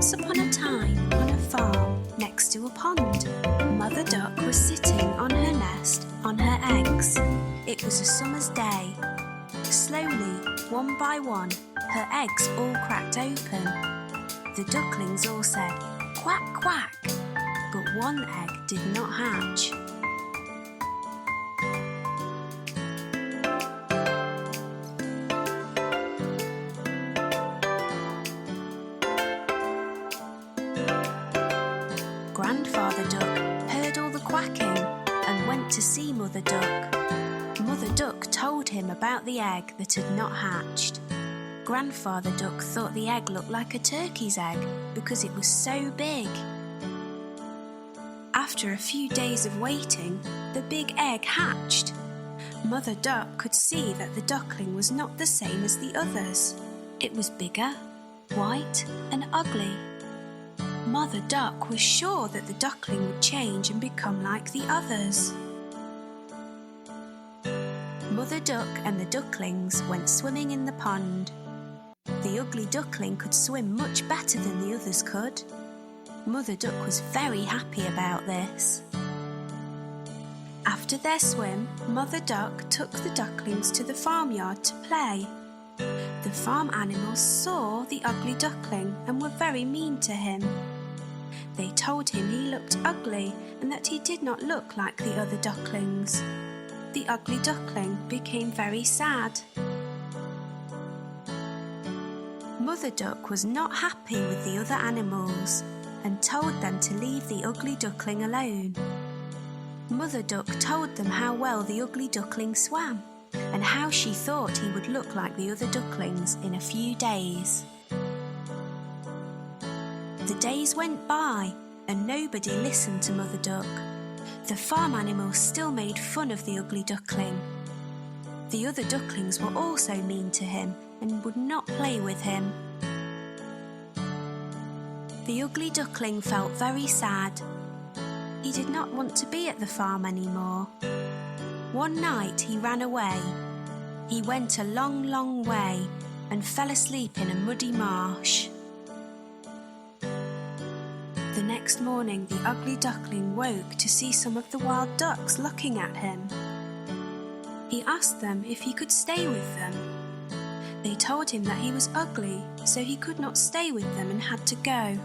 Once upon a time, on a farm next to a pond, Mother Duck was sitting on her nest on her eggs. It was a summer's day. Slowly, one by one, her eggs all cracked open. The ducklings all said, "Quack, quack," but one egg did not hatch. Grandfather Duck heard all the quacking and went to see Mother Duck. Mother Duck told him about the egg that had not hatched. Grandfather Duck thought the egg looked like a turkey's egg because it was so big. After a few days of waiting, the big egg hatched. Mother Duck could see that the duckling was not the same as the others. It was bigger, white, and ugly. Mother Duck was sure that the duckling would change and become like the others. Mother Duck and the ducklings went swimming in the pond. The ugly duckling could swim much better than the others could. Mother Duck was very happy about this. After their swim, Mother Duck took the ducklings to the farmyard to play. The farm animals saw the ugly duckling and were very mean to him. They told him he looked ugly and that he did not look like the other ducklings. The ugly duckling became very sad. Mother Duck was not happy with the other animals and told them to leave the ugly duckling alone. Mother Duck told them how well the ugly duckling swam and how she thought he would look like the other ducklings in a few days. The days went by and nobody listened to Mother Duck. The farm animals still made fun of the ugly duckling. The other ducklings were also mean to him and would not play with him. The ugly duckling felt very sad. He did not want to be at the farm anymore. One night he ran away. He went a long, long way and fell asleep in a muddy marsh. The next morning, the ugly duckling woke to see some of the wild ducks looking at him. He asked them if he could stay with them. They told him that he was ugly, so he could not stay with them and had to go.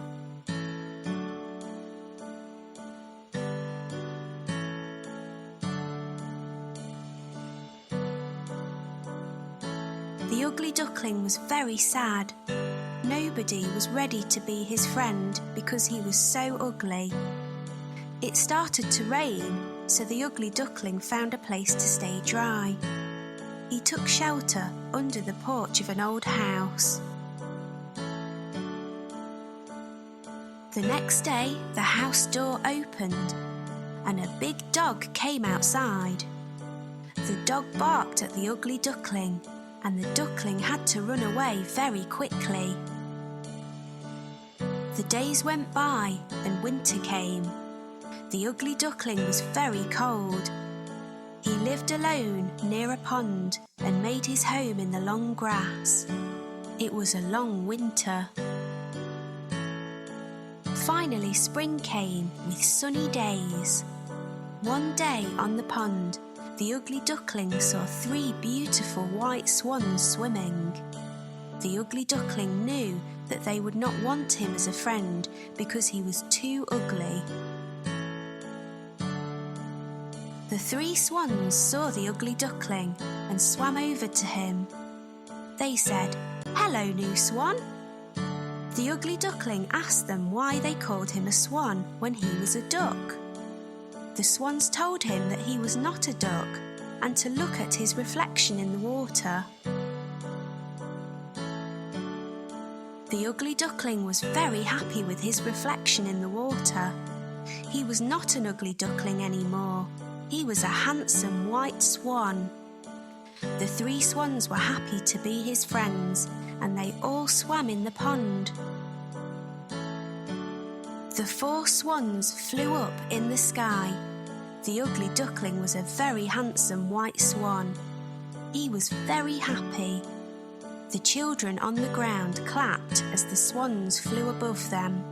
The ugly duckling was very sad. Nobody was ready to be his friend because he was so ugly. It started to rain, so the ugly duckling found a place to stay dry. He took shelter under the porch of an old house. The next day, the house door opened and a big dog came outside. The dog barked at the ugly duckling and the duckling had to run away very quickly. The days went by and winter came. The ugly duckling was very cold. He lived alone near a pond and made his home in the long grass. It was a long winter. Finally, spring came with sunny days. One day on the pond, the ugly duckling saw 3 beautiful white swans swimming. The ugly duckling knew that they would not want him as a friend because he was too ugly. The 3 swans saw the ugly duckling and swam over to him. They said, "Hello, new swan." The ugly duckling asked them why they called him a swan when he was a duck. The swans told him that he was not a duck and to look at his reflection in the water. The ugly duckling was very happy with his reflection in the water. He was not an ugly duckling anymore. He was a handsome white swan. The 3 swans were happy to be his friends and they all swam in the pond. The 4 swans flew up in the sky. The ugly duckling was a very handsome white swan. He was very happy. The children on the ground clapped as the swans flew above them.